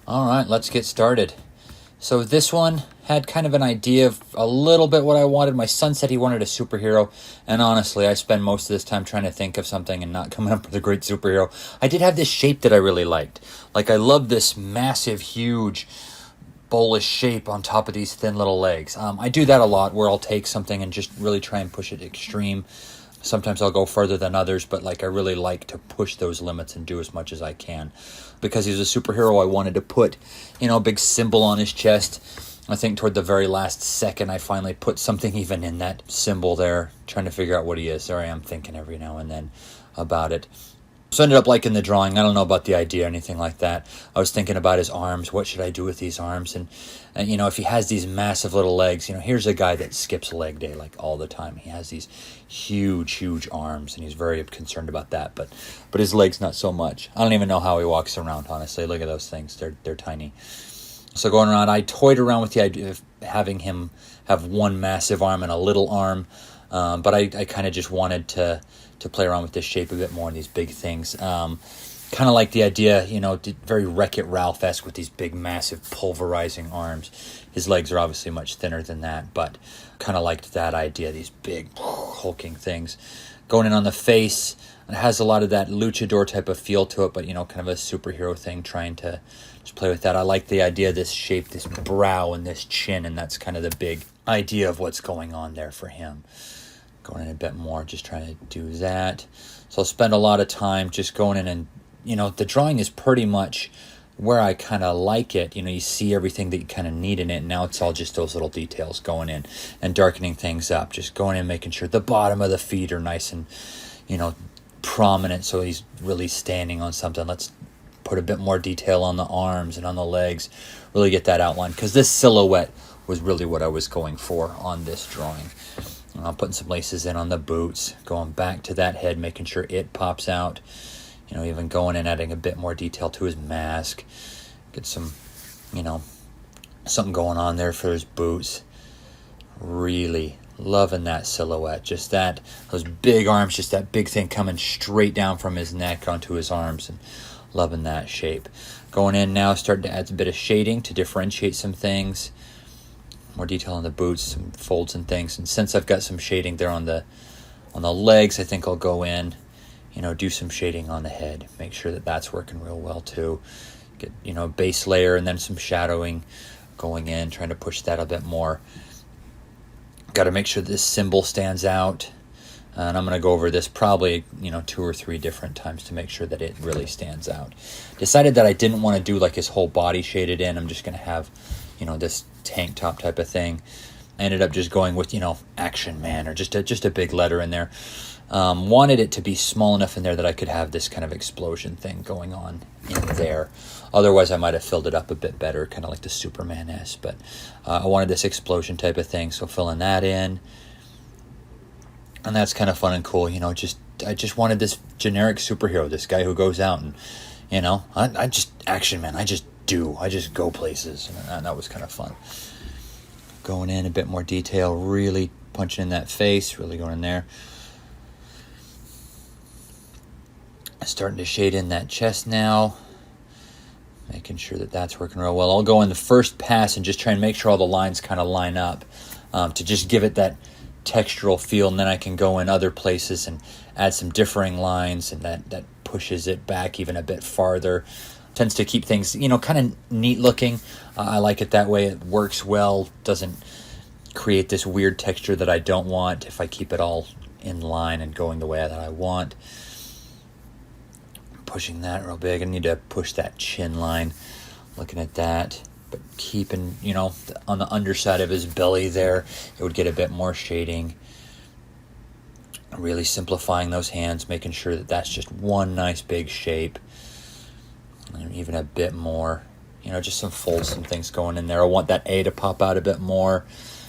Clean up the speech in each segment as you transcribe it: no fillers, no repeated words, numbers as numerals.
All right, let's get started. So this one had kind of an idea of a little bit what I wanted. My son said he wanted a superhero, and honestly, I spend most of this time trying to think of something and not coming up with a great superhero. I did have this shape that I really liked. Like, I love this massive, huge, bullish shape on top of these thin little legs. I do that a lot where I'll take something and just really try and push it extreme. Sometimes I'll go further than others, but like I really like to push those limits and do as much as I can. Because he's a superhero, I wanted to put, a big symbol on his chest. I think toward the very last second, I finally put something even in that symbol there, trying to figure out what he is. There I am thinking every now and then about it. So I ended up liking the drawing. I don't know about the idea or anything like that. I was thinking about his arms. What should I do with these arms? And if he has these massive little legs, here's a guy that skips leg day like all the time. He has these huge, huge arms, and he's very concerned about that. But his legs, not so much. I don't even know how he walks around, honestly. Look at those things. They're tiny. So going around, I toyed around with the idea of having him have one massive arm and a little arm. But I kind of just wanted to play around with this shape a bit more and these big things. Kind of like the idea, very Wreck-It Ralph-esque with these big, massive, pulverizing arms. His legs are obviously much thinner than that, but kind of liked that idea, these big, hulking things. Going in on the face, it has a lot of that luchador type of feel to it, but, kind of a superhero thing, trying to just play with that. I like the idea of this shape, this brow and this chin, and that's kind of the big idea of what's going on there for him. Going in a bit more, just trying to do that. So I'll spend a lot of time just going in and, the drawing is pretty much where I kind of like it. You see everything that you kind of need in it. And now it's all just those little details going in and darkening things up. Just going in, making sure the bottom of the feet are nice and, prominent. So he's really standing on something. Let's put a bit more detail on the arms and on the legs. Really get that outline. Because this silhouette was really what I was going for on this drawing. Putting some laces in on the boots, going back to that head, making sure it pops out. Even going and adding a bit more detail to his mask. Get some, something going on there for his boots. Really loving that silhouette. Just those big arms, just that big thing coming straight down from his neck onto his arms, and loving that shape. Going in now, starting to add a bit of shading to differentiate some things. More detail on the boots, some folds and things. And since I've got some shading there on the legs, I think I'll go in, do some shading on the head. Make sure that that's working real well too. Get, base layer and then some shadowing going in, trying to push that a bit more. Got to make sure this symbol stands out. And I'm going to go over this probably, 2 or 3 different times to make sure that it really stands out. Decided that I didn't want to do like his whole body shaded in. I'm just going to have, this tank top type of thing. I ended up just going with, Action Man, or just a big letter in there. Wanted it to be small enough in there that I could have this kind of explosion thing going on in there. Otherwise, I might have filled it up a bit better, kind of like the Superman-esque. But I wanted this explosion type of thing, so filling that in. And that's kind of fun and cool, I just wanted this generic superhero, this guy who goes out and, I just, Action Man, I just go places, and that was kind of fun. Going in a bit more detail, really punching in that face, really going in there. Starting to shade in that chest now, making sure that that's working real well. I'll go in the first pass and just try and make sure all the lines kind of line up to just give it that textural feel, and then I can go in other places and add some differing lines, and that pushes it back even a bit farther. Tends to keep things, kind of neat looking. I like it that way. It works well. Doesn't create this weird texture that I don't want if I keep it all in line and going the way that I want. Pushing that real big. I need to push that chin line. Looking at that. But keeping, on the underside of his belly there, it would get a bit more shading. Really simplifying those hands, making sure that that's just one nice big shape. And even a bit more, just some folds, some things going in there. I want that A to pop out a bit more.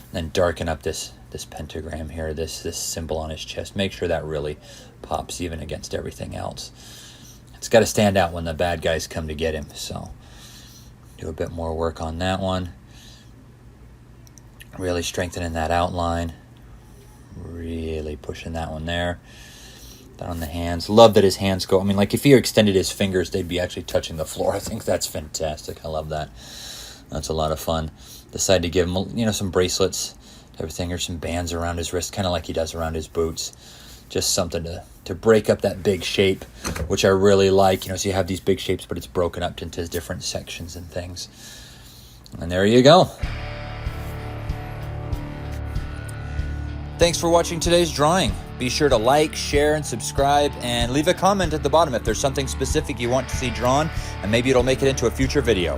And then darken up this pentagram here, this symbol on his chest. Make sure that really pops even against everything else. It's got to stand out when the bad guys come to get him, so do a bit more work on that one. Really strengthening that outline. Really pushing that one there. Down on the hands. Love that his hands go. I mean, like if he extended his fingers, they'd be actually touching the floor. I think that's fantastic. I love that. That's a lot of fun. Decided to give him, you know, some bracelets, everything, or some bands around his wrist, kind of like he does around his boots. Just something to break up that big shape, which I really like. You know, so you have these big shapes, but it's broken up into different sections and things. And there you go. Thanks for watching today's drawing. Be sure to like, share, and subscribe, and leave a comment at the bottom if there's something specific you want to see drawn, and maybe it'll make it into a future video.